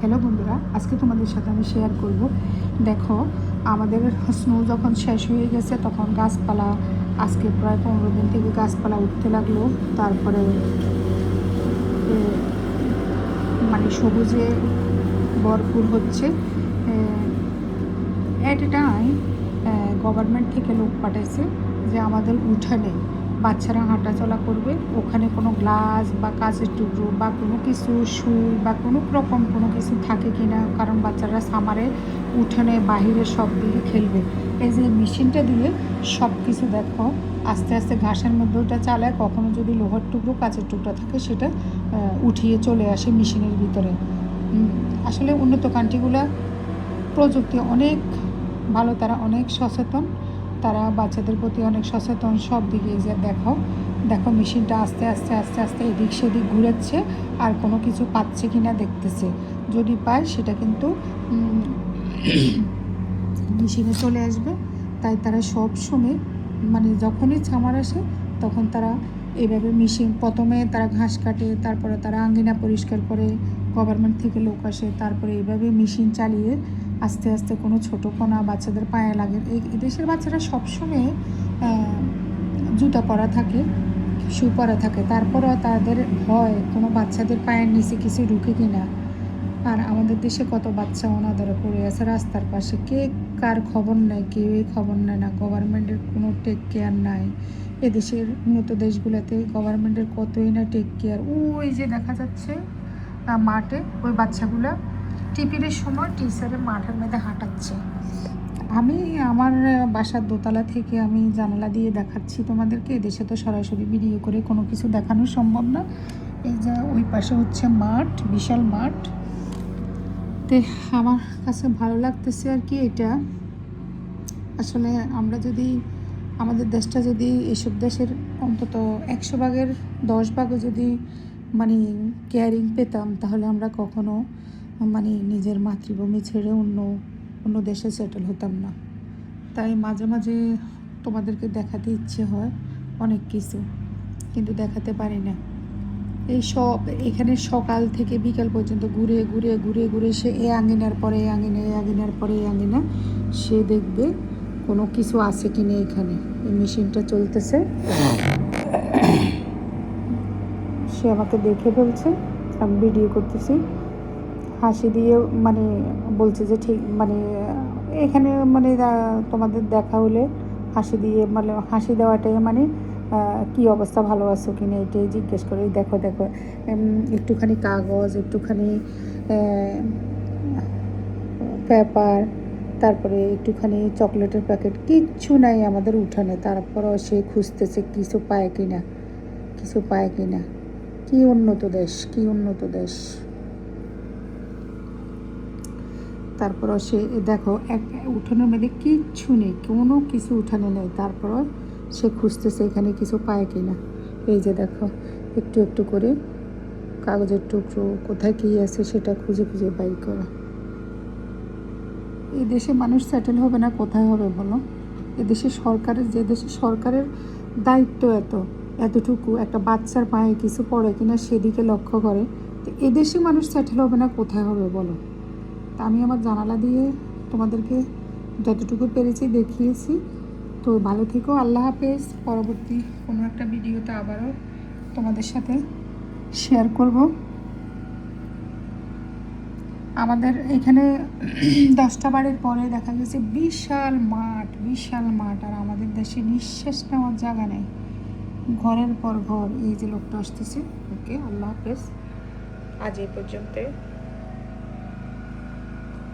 Hello বন্ধুরা, আজকে তোমাদের সাথে আমি শেয়ার করব। দেখো, আমাদের স্নো যখন শেষ হয়ে গেছে তখন গাছপালা আজকে প্রায় 15 দিন থেকে গাছপালা উঠতে লাগলো। তারপরে মানে সবুজে ভরপুর হচ্ছে। অ্যাট এ টাইম গভর্নমেন্ট থেকে লোক পাঠাইছে যে আমাদের উঠানে বাচ্চারা হাঁটাচলা করবে, ওখানে কোনো গ্লাস বা কাঁচের টুকরো বা কোনো কিছু সুই বা কোনো রকম কোনো কিছু থাকে কি না, কারণ বাচ্চারা সামারে উঠানে বাহিরে সব দিকে খেলবে। এই যে মেশিনটা দিয়ে সব কিছু দেখো আস্তে আস্তে ঘাসের মধ্যে ওটা চালায়, কখনো যদি লোহার টুকরো কাঁচের টুকরো থাকে সেটা উঠিয়ে চলে আসে মেশিনের ভিতরে। আসলে উন্নত কান্ট্রিগুলো প্রযুক্তি অনেক ভালো, তারা অনেক সচেতন, তারা বাচ্চাদের প্রতি অনেক সচেতন সব দিকে। যে দেখো মেশিনটা আস্তে আস্তে আস্তে আস্তে এদিক সেদিক ঘুরেছে আর কোনো কিছু পাচ্ছে কি না দেখতেছে। যদি পায় সেটা কিন্তু মেশিনে চলে আসবে। তাই তারা সব সময় মানে যখনই ছামার আসে তখন তারা এইভাবে মেশিন, প্রথমে তারা ঘাস কাটে, তারপরে তারা আঙ্গিনা পরিষ্কার করে, গভর্নমেন্ট থেকে লোক আসে, তারপরে এইভাবে মেশিন চালিয়ে আস্তে আস্তে কোনো ছোটো কোনা বাচ্চাদের পায়ে লাগে। এই দেশের বাচ্চারা সবসময় জুতা পরা থাকে, শু পরা থাকে, তারপরেও তাদের ভয় কোনো বাচ্চাদের পায়ের নিচে কিছু ঢুকে কিনা। আর আমাদের দেশে কত বাচ্চা অনাদরে পড়ে আছে রাস্তার পাশে, কে কার খবর নেয়, কেউই খবর নেয় না, গভর্নমেন্টের কোনো টেক কেয়ার নাই। এদেশের উন্নত দেশগুলোতে গভর্নমেন্টের কতই না টেক কেয়ার। ওই যে দেখা যাচ্ছে মাঠে ওই বাচ্চাগুলো টিফিনের সময় টিচারের মাঠের মধ্যে হাঁটাচ্ছে। আমি আমার বাসার দোতলা থেকে আমি জানালা দিয়ে দেখাচ্ছি তোমাদেরকে। এদেশে তো সরাসরি ভিডিও করে কোনো কিছু দেখানো সম্ভব না। এই যে ওই পাশে হচ্ছে মাঠ, বিশাল মাঠ। তো আমার কাছে ভালো লাগতেছে আর কি। এটা আসলে আমরা যদি আমাদের দেশটা যদি এসব দেশের অন্তত 100 ভাগের 10 ভাগও যদি মানে কেয়ারিং পেতাম, তাহলে আমরা কখনো মানে নিজের মাতৃভূমি ছেড়ে অন্য দেশে সেটেল হতাম না। তাই মাঝে মাঝে তোমাদেরকে দেখাতে ইচ্ছে হয় অনেক কিছু, কিন্তু দেখাতে পারি না। এই সব এখানে সকাল থেকে বিকাল পর্যন্ত ঘুরে ঘুরে ঘুরে ঘুরে সে এ আঙিনার পরে এ আঙিনা, এ আঙিনার পরে এ আঙিনা, সে দেখবে কোনো কিছু আছে কি না। এখানে এই মেশিনটা চলতেছে, সে আমাকে দেখে ফেলছে, আমি ভিডিও করতেছি, হাসি দিয়ে মানে বলছে যে ঠিক মানে এখানে মানে তোমাদের দেখা হলে হাসি দিয়ে মানে হাসি দেওয়াটাই মানে কি অবস্থা, ভালো আছো কিনা এটাই জিজ্ঞেস করে। দেখো দেখো একটুখানি কাগজ, একটুখানি পেপার, তারপরে একটুখানি চকলেটের প্যাকেট, কিচ্ছু নাই আমাদের উঠানে। তারপরও সে খুঁজতেছে কিছু পায় কিনা, কিছু পায় কিনা। কি উন্নত দেশ, কি উন্নত দেশ। তারপরও সে দেখো উঠানের মধ্যে কিচ্ছু নেই, কোনো কিছু উঠানে নেই, তারপরও সে খুঁজতেছে এখানে কিছু পায় কিনা। এই যে দেখো একটু একটু করে কাগজের টুকরো কোথায় কী আছে সেটা খুঁজে খুঁজে বাই করা। এই দেশে মানুষ সেটেল হবে না কোথায় হবে বলো? এদেশে সরকারের, যে দেশে সরকারের দায়িত্ব এতটুকু একটা বাচ্চার পায়ে কিছু পড়ে কিনা সেদিকে লক্ষ্য করে, তো এদেশে মানুষ সেটেল হবে না কোথায় হবে বলো? তা আমি আমার জানালা দিয়ে তোমাদেরকে যতটুকু পেরেছি দেখিয়েছি। তো ভালো থেকো, আল্লাহ হাফেজ। পরবর্তী কোনো একটা ভিডিওতে আবারও তোমাদের সাথে শেয়ার করব। আমাদের এখানে 10টা বাড়ির পরে দেখা গেছে বিশাল মাঠ, বিশাল মাঠ, আর আমাদের দেশে নিঃশ্বাস নেওয়ার জায়গা নেই, ঘরের পর ঘর। এই যে লোকটা আসতেছে, ওকে আল্লাহ হাফেজ, আজ এই পর্যন্ত।